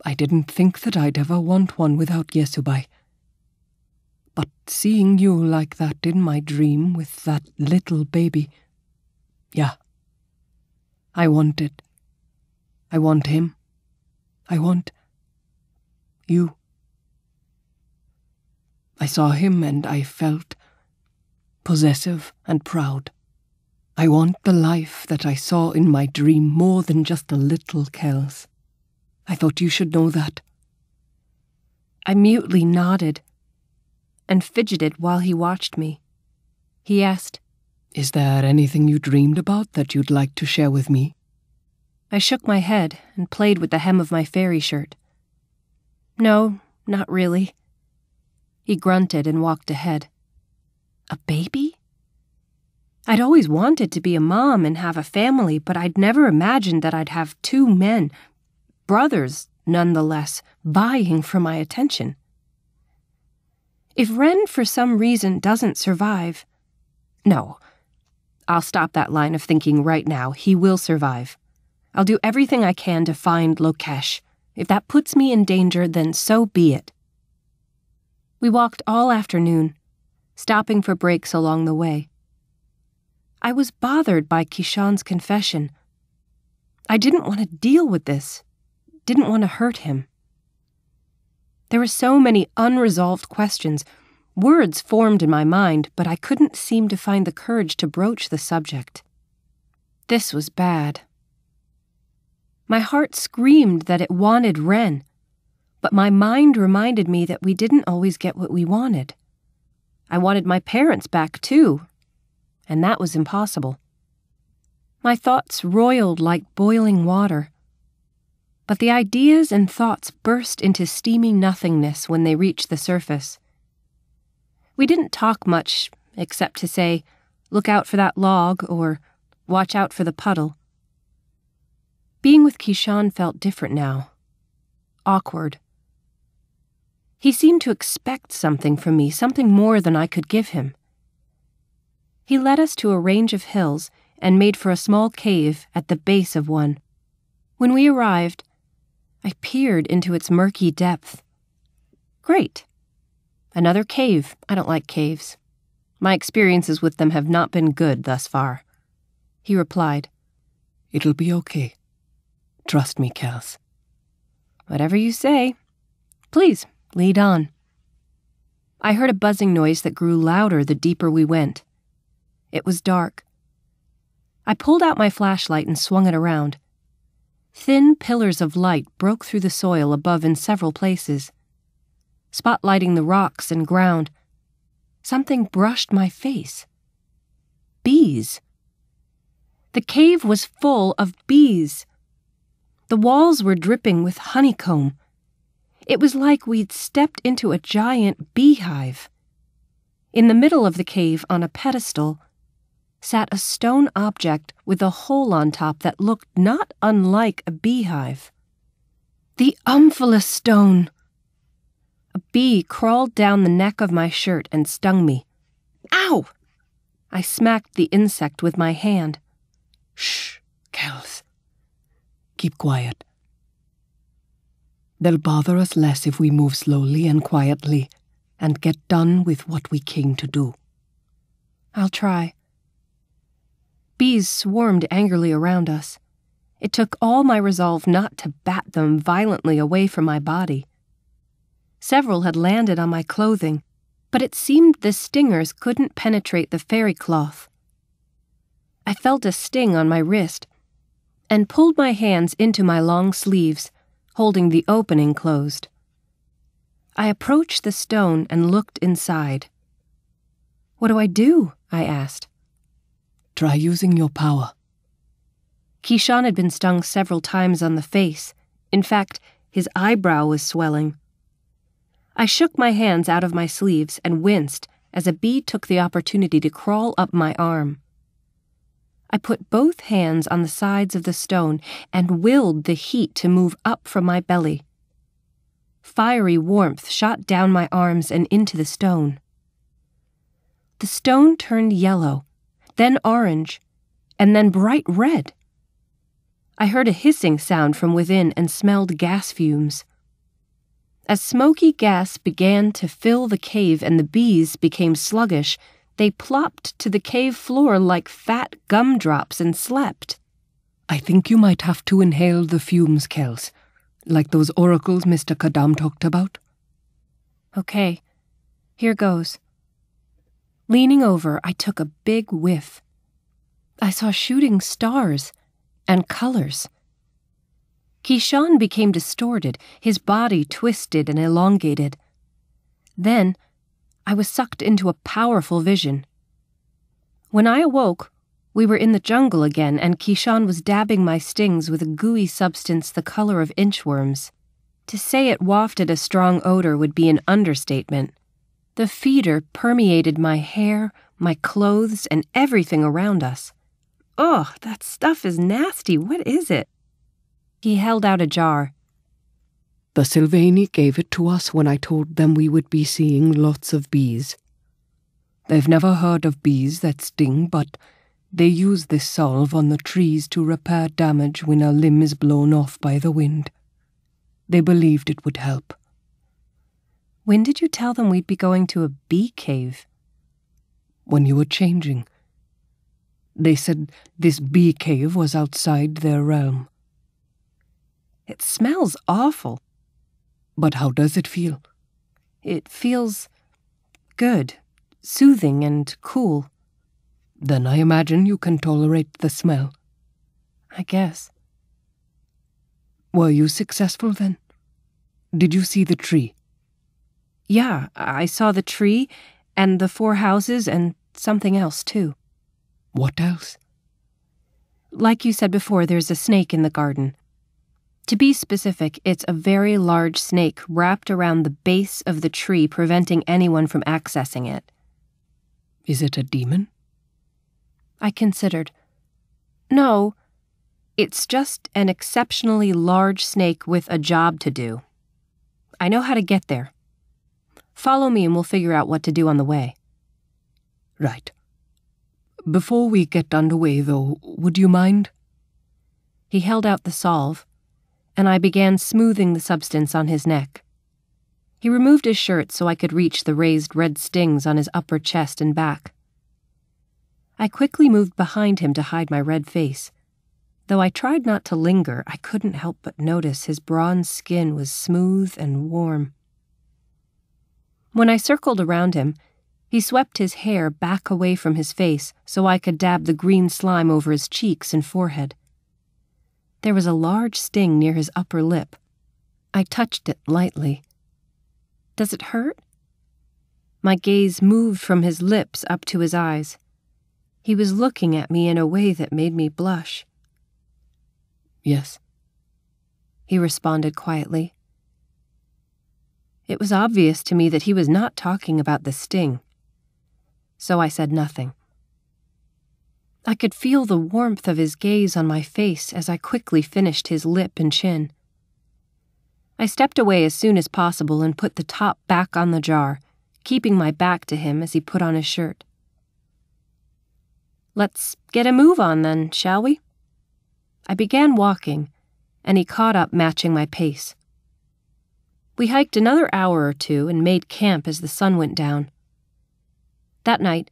I didn't think that I'd ever want one without Yesubay. But seeing you like that in my dream with that little baby, yeah. I want it. I want him. I want you. I saw him and I felt possessive and proud. I want the life that I saw in my dream more than just a little Kels. I thought you should know that. I mutely nodded and fidgeted while he watched me. He asked, "Is there anything you dreamed about that you'd like to share with me?" I shook my head and played with the hem of my fairy shirt. "No, not really." He grunted and walked ahead. A baby? I'd always wanted to be a mom and have a family, but I'd never imagined that I'd have 2 men, brothers nonetheless, vying for my attention. If Ren for some reason doesn't survive... No, I'll stop that line of thinking right now. He will survive. I'll do everything I can to find Lokesh. If that puts me in danger, then so be it. We walked all afternoon, stopping for breaks along the way. I was bothered by Kishan's confession. I didn't want to deal with this, didn't want to hurt him. There were so many unresolved questions. Words formed in my mind, but I couldn't seem to find the courage to broach the subject. This was bad. My heart screamed that it wanted Ren, but my mind reminded me that we didn't always get what we wanted. I wanted my parents back too, and that was impossible. My thoughts roiled like boiling water, but the ideas and thoughts burst into steamy nothingness when they reached the surface. We didn't talk much, except to say, "Look out for that log," or "Watch out for the puddle." Being with Kishan felt different now. Awkward. He seemed to expect something from me, something more than I could give him. He led us to a range of hills and made for a small cave at the base of one. When we arrived, I peered into its murky depth. Great. Another cave. I don't like caves. My experiences with them have not been good thus far. He replied, "It'll be okay. Trust me, Kels." "Whatever you say. Please, lead on." I heard a buzzing noise that grew louder the deeper we went. It was dark. I pulled out my flashlight and swung it around. Thin pillars of light broke through the soil above in several places. Spotlighting the rocks and ground, something brushed my face. Bees. The cave was full of bees. The walls were dripping with honeycomb. It was like we'd stepped into a giant beehive. In the middle of the cave, on a pedestal, sat a stone object with a hole on top that looked not unlike a beehive. The Umphalis stone! A bee crawled down the neck of my shirt and stung me. Ow! I smacked the insect with my hand. "Shh, Kels. Keep quiet. They'll bother us less if we move slowly and quietly and get done with what we came to do." "I'll try." Bees swarmed angrily around us. It took all my resolve not to bat them violently away from my body. Several had landed on my clothing, but it seemed the stingers couldn't penetrate the fairy cloth. I felt a sting on my wrist and pulled my hands into my long sleeves, holding the opening closed. I approached the stone and looked inside. "What do I do?" I asked. "Try using your power." Kishan had been stung several times on the face. In fact, his eyebrow was swelling. I shook my hands out of my sleeves and winced as a bee took the opportunity to crawl up my arm. I put both hands on the sides of the stone and willed the heat to move up from my belly. Fiery warmth shot down my arms and into the stone. The stone turned yellow, then orange, and then bright red. I heard a hissing sound from within and smelled gas fumes. As smoky gas began to fill the cave and the bees became sluggish, they plopped to the cave floor like fat gumdrops and slept. I think you might have to inhale the fumes, Kels, like those oracles Mr. Kadam talked about. Okay, here goes. Leaning over, I took a big whiff. I saw shooting stars and colors. Keyshawn became distorted, his body twisted and elongated. Then, I was sucked into a powerful vision. When I awoke, we were in the jungle again, and Keyshawn was dabbing my stings with a gooey substance the color of inchworms. To say it wafted a strong odor would be an understatement. The feeder permeated my hair, my clothes, and everything around us. Ugh, that stuff is nasty. What is it? He held out a jar. The Sylvani gave it to us when I told them we would be seeing lots of bees. They've never heard of bees that sting, but they use this salve on the trees to repair damage when a limb is blown off by the wind. They believed it would help. When did you tell them we'd be going to a bee cave? When you were changing. They said this bee cave was outside their realm. It smells awful. But how does it feel? It feels good, soothing and cool. Then I imagine you can tolerate the smell. I guess. Were you successful then? Did you see the tree? Yeah, I saw the tree and the 4 houses and something else too. What else? Like you said before, there's a snake in the garden. To be specific, it's a very large snake wrapped around the base of the tree, preventing anyone from accessing it. Is it a demon? I considered. No, it's just an exceptionally large snake with a job to do. I know how to get there. Follow me and we'll figure out what to do on the way. Right. Before we get underway, though, would you mind? He held out the salve, and I began smoothing the substance on his neck. He removed his shirt so I could reach the raised red stings on his upper chest and back. I quickly moved behind him to hide my red face. Though I tried not to linger, I couldn't help but notice his bronze skin was smooth and warm. When I circled around him, he swept his hair back away from his face so I could dab the green slime over his cheeks and forehead. There was a large sting near his upper lip. I touched it lightly. Does it hurt? My gaze moved from his lips up to his eyes. He was looking at me in a way that made me blush. Yes, he responded quietly. It was obvious to me that he was not talking about the sting, so I said nothing. I could feel the warmth of his gaze on my face as I quickly finished his lip and chin. I stepped away as soon as possible and put the top back on the jar, keeping my back to him as he put on his shirt. Let's get a move on then, shall we? I began walking, and he caught up, matching my pace. We hiked another hour or two and made camp as the sun went down. That night,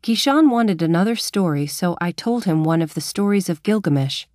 Keyshawn wanted another story, so I told him one of the stories of Gilgamesh.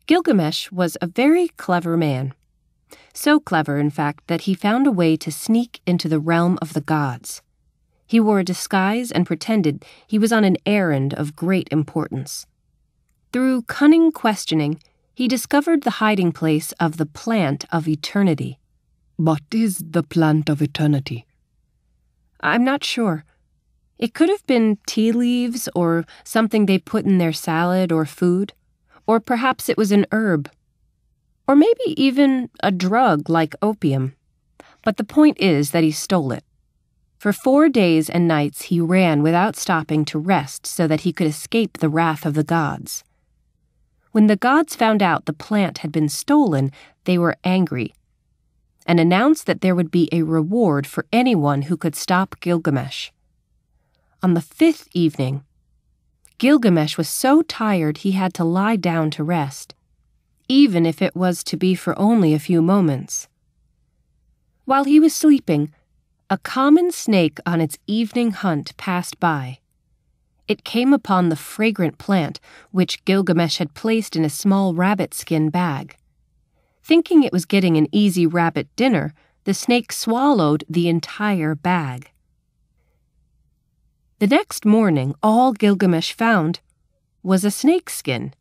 Gilgamesh was a very clever man. So clever, in fact, that he found a way to sneak into the realm of the gods. He wore a disguise and pretended he was on an errand of great importance. Through cunning questioning, he discovered the hiding place of the Plant of Eternity. What is the Plant of Eternity? I'm not sure. It could have been tea leaves or something they put in their salad or food, or perhaps it was an herb, or maybe even a drug like opium. But the point is that he stole it. For 4 days and nights he ran without stopping to rest so that he could escape the wrath of the gods. When the gods found out the plant had been stolen, they were angry and announced that there would be a reward for anyone who could stop Gilgamesh. On the 5th evening, Gilgamesh was so tired he had to lie down to rest, even if it was to be for only a few moments. While he was sleeping, a common snake on its evening hunt passed by. It came upon the fragrant plant, which Gilgamesh had placed in a small rabbit skin bag. Thinking it was getting an easy rabbit dinner, the snake swallowed the entire bag. The next morning, all Gilgamesh found was a snake skin.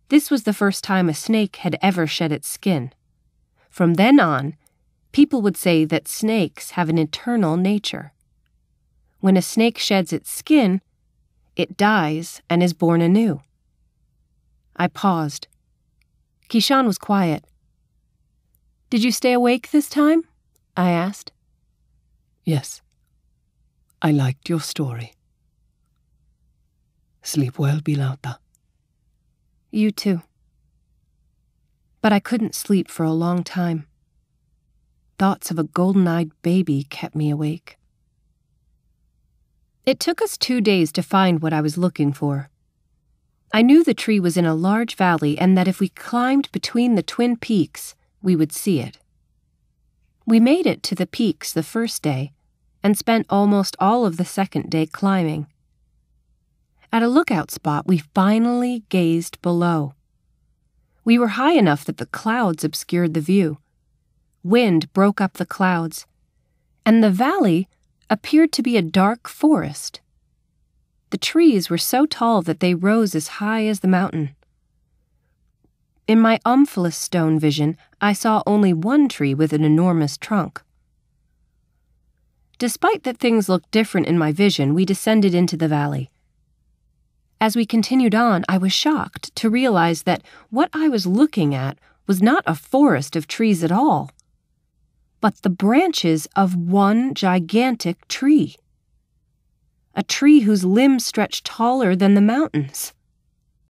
This was the first time a snake had ever shed its skin. From then on, people would say that snakes have an eternal nature. When a snake sheds its skin, it dies and is born anew. I paused. Kishan was quiet. "Did you stay awake this time?" I asked. Yes. I liked your story. Sleep well, Bilauta. You too. But I couldn't sleep for a long time. Thoughts of a golden-eyed baby kept me awake. It took us 2 days to find what I was looking for. I knew the tree was in a large valley and that if we climbed between the twin peaks, we would see it. We made it to the peaks the first day and spent almost all of the second day climbing. At a lookout spot, we finally gazed below. We were high enough that the clouds obscured the view. Wind broke up the clouds, and the valley appeared to be a dark forest. The trees were so tall that they rose as high as the mountain. In my Omphales stone vision, I saw only one tree with an enormous trunk. Despite that things looked different in my vision, we descended into the valley. As we continued on, I was shocked to realize that what I was looking at was not a forest of trees at all, but the branches of one gigantic tree. A tree whose limbs stretched taller than the mountains.